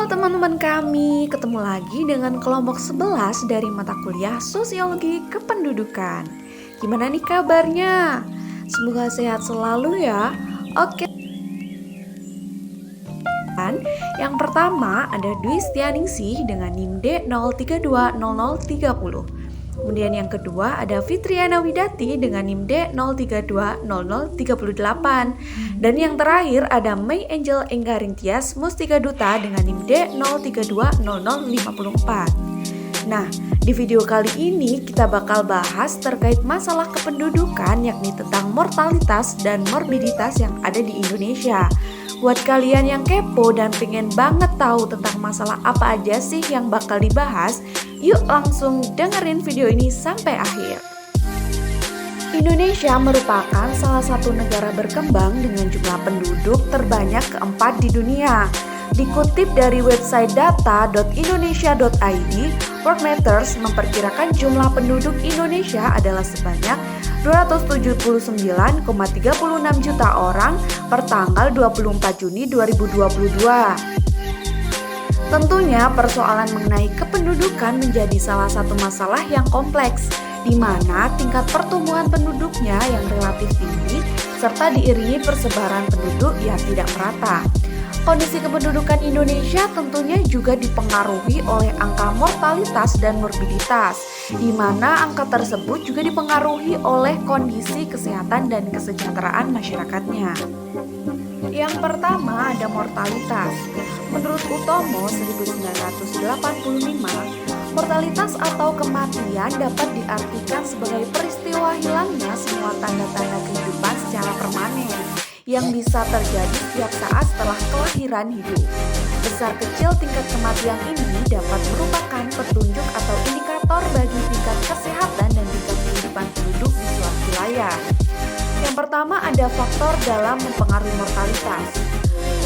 Halo teman-teman kami, ketemu lagi dengan kelompok 11 dari mata kuliah Sosiologi Kependudukan. Gimana nih kabarnya? Semoga sehat selalu ya. Oke. Yang pertama ada Dwi Setianingsih dengan NIM D03200030. Kemudian yang kedua ada Fitriana Widati dengan NIM D03200038. Dan yang terakhir ada May Angel Enggaring Tias Mustika Duta dengan NIM D03200054. Nah, di video kali ini kita bakal bahas terkait masalah kependudukan, yakni tentang mortalitas dan morbiditas yang ada di Indonesia. Buat kalian yang kepo dan pengen banget tahu tentang masalah apa aja sih yang bakal dibahas, yuk langsung dengerin video ini sampai akhir. Indonesia merupakan salah satu negara berkembang dengan jumlah penduduk terbanyak keempat di dunia. Dikutip dari website data.indonesia.id, Worldmatters memperkirakan jumlah penduduk Indonesia adalah sebanyak 279,36 juta orang per tanggal 24 Juni 2022. Tentunya persoalan mengenai kependudukan menjadi salah satu masalah yang kompleks, di mana tingkat pertumbuhan penduduknya yang relatif tinggi serta diiringi persebaran penduduk yang tidak merata. Kondisi kependudukan Indonesia tentunya juga dipengaruhi oleh angka mortalitas dan morbiditas, di mana angka tersebut juga dipengaruhi oleh kondisi kesehatan dan kesejahteraan masyarakatnya. Yang pertama ada mortalitas. Menurut Utomo 1985, mortalitas atau kematian dapat diartikan sebagai peristiwa hilangnya semua tanda-tanda kehidupan secara permanen yang bisa terjadi setiap saat setelah kelahiran hidup. Besar kecil tingkat kematian ini dapat merupakan petunjuk atau indikator bagi tingkat kesehatan dan tingkat kehidupan penduduk di suatu wilayah. Yang pertama ada faktor dalam mempengaruhi mortalitas.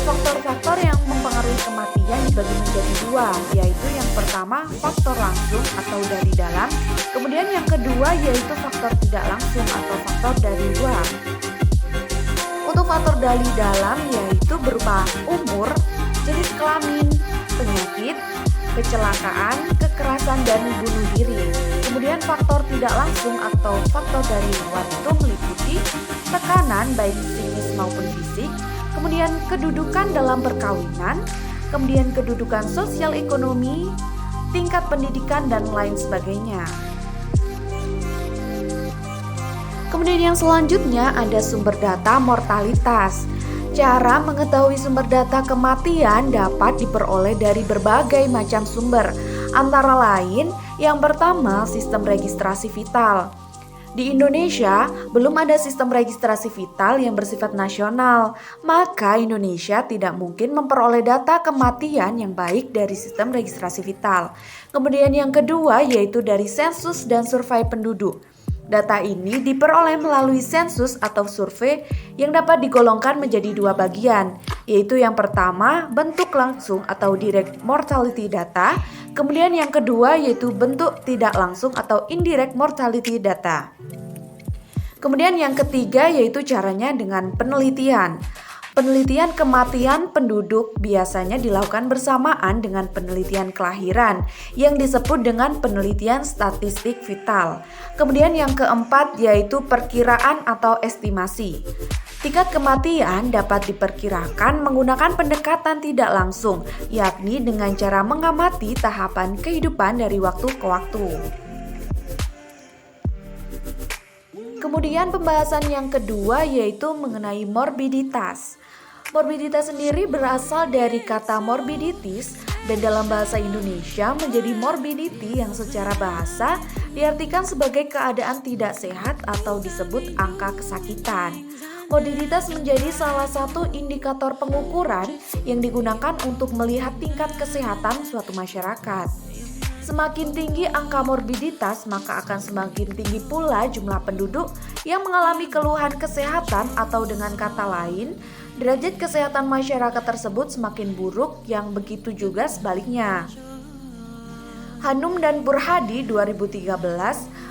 Faktor-faktor yang mempengaruhi kematian dibagi menjadi dua, yaitu yang pertama faktor langsung atau dari dalam, kemudian yang kedua yaitu faktor tidak langsung atau faktor dari luar. Untuk faktor dari dalam yaitu berupa umur, jenis kelamin, penyakit, kecelakaan, kekerasan, dan bunuh diri. Kemudian faktor tidak langsung atau faktor dari luar itu meliputi tekanan baik psikis maupun fisik, kemudian kedudukan dalam perkawinan, kemudian kedudukan sosial ekonomi, tingkat pendidikan, dan lain sebagainya. Kemudian yang selanjutnya ada sumber data mortalitas. Cara mengetahui sumber data kematian dapat diperoleh dari berbagai macam sumber, antara lain yang pertama sistem registrasi vital. Di Indonesia belum ada sistem registrasi vital yang bersifat nasional, maka Indonesia tidak mungkin memperoleh data kematian yang baik dari sistem registrasi vital. Kemudian yang kedua yaitu dari sensus dan survei penduduk. Data ini diperoleh melalui sensus atau survei yang dapat digolongkan menjadi dua bagian, yaitu yang pertama bentuk langsung atau direct mortality data, kemudian yang kedua yaitu bentuk tidak langsung atau indirect mortality data. Kemudian yang ketiga yaitu caranya dengan penelitian. Penelitian kematian penduduk biasanya dilakukan bersamaan dengan penelitian kelahiran yang disebut dengan penelitian statistik vital. Kemudian yang keempat yaitu perkiraan atau estimasi. Tingkat kematian dapat diperkirakan menggunakan pendekatan tidak langsung, yakni dengan cara mengamati tahapan kehidupan dari waktu ke waktu. Kemudian pembahasan yang kedua yaitu mengenai morbiditas. Morbiditas sendiri berasal dari kata morbiditis dan dalam bahasa Indonesia menjadi morbidity yang secara bahasa diartikan sebagai keadaan tidak sehat atau disebut angka kesakitan. Morbiditas menjadi salah satu indikator pengukuran yang digunakan untuk melihat tingkat kesehatan suatu masyarakat. Semakin tinggi angka morbiditas, maka akan semakin tinggi pula jumlah penduduk yang mengalami keluhan kesehatan atau dengan kata lain, derajat kesehatan masyarakat tersebut semakin buruk yang begitu juga sebaliknya. Hanum dan Purhadi 2013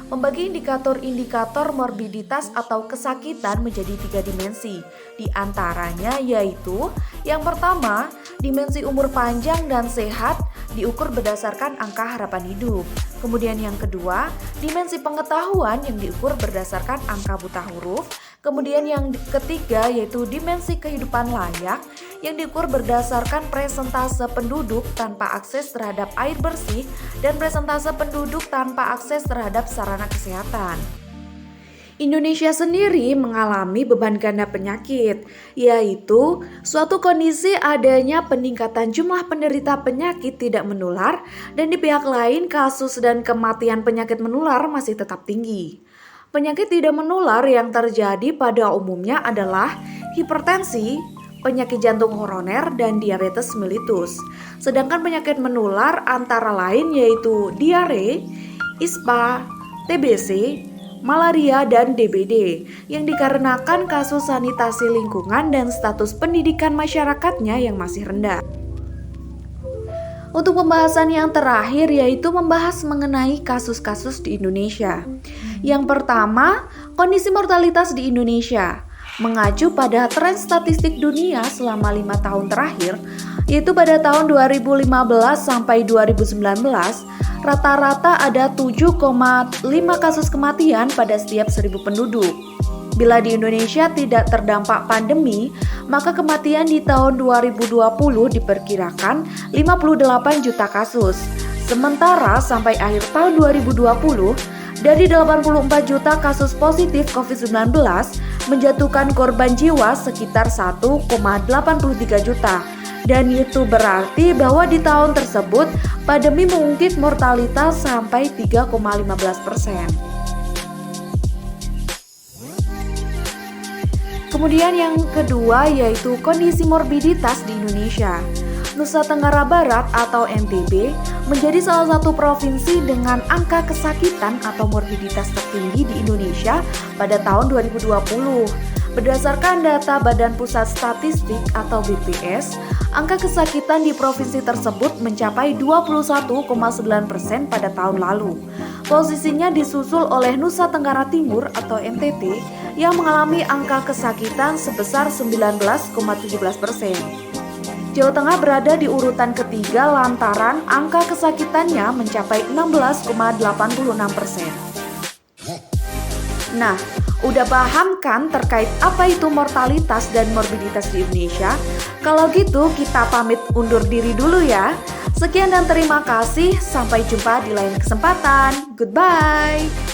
membagi indikator-indikator morbiditas atau kesakitan menjadi 3 dimensi. Di antaranya yaitu Yang pertama, dimensi umur panjang dan sehat diukur berdasarkan angka harapan hidup. Kemudian yang kedua, dimensi pengetahuan yang diukur berdasarkan angka buta huruf. Kemudian yang ketiga yaitu dimensi kehidupan layak yang diukur berdasarkan presentase penduduk tanpa akses terhadap air bersih dan presentase penduduk tanpa akses terhadap sarana kesehatan. Indonesia sendiri mengalami beban ganda penyakit, yaitu suatu kondisi adanya peningkatan jumlah penderita penyakit tidak menular dan di pihak lain kasus dan kematian penyakit menular masih tetap tinggi. Penyakit tidak menular yang terjadi pada umumnya adalah hipertensi, penyakit jantung koroner, dan diabetes mellitus. Sedangkan penyakit menular antara lain yaitu diare, ISPA, TBC, malaria, dan DBD yang dikarenakan kasus sanitasi lingkungan dan status pendidikan masyarakatnya yang masih rendah. Untuk pembahasan yang terakhir yaitu membahas mengenai kasus-kasus di Indonesia. Yang pertama, kondisi mortalitas di Indonesia. Mengacu pada tren statistik dunia selama 5 tahun terakhir, yaitu pada tahun 2015 sampai 2019, rata-rata ada 7,5 kasus kematian pada setiap 1.000 penduduk. Bila di Indonesia tidak terdampak pandemi, maka kematian di tahun 2020 diperkirakan 58 juta kasus. Sementara sampai akhir tahun 2020, dari 84 juta kasus positif COVID-19 menjatuhkan korban jiwa sekitar 1,83 juta. Dan itu berarti bahwa di tahun tersebut pandemi mengungkit mortalitas sampai 3,15%. Kemudian yang kedua yaitu kondisi morbiditas di Indonesia. Nusa Tenggara Barat atau NTB menjadi salah satu provinsi dengan angka kesakitan atau morbiditas tertinggi di Indonesia pada tahun 2020. Berdasarkan data Badan Pusat Statistik atau BPS, angka kesakitan di provinsi tersebut mencapai 21,9% pada tahun lalu. Posisinya disusul oleh Nusa Tenggara Timur atau NTT yang mengalami angka kesakitan sebesar 19,17%. Jawa Tengah berada di urutan ketiga lantaran angka kesakitannya mencapai 16,86%. Nah, udah paham kan terkait apa itu mortalitas dan morbiditas di Indonesia? Kalau gitu kita pamit undur diri dulu ya. Sekian dan terima kasih, sampai jumpa di lain kesempatan. Goodbye.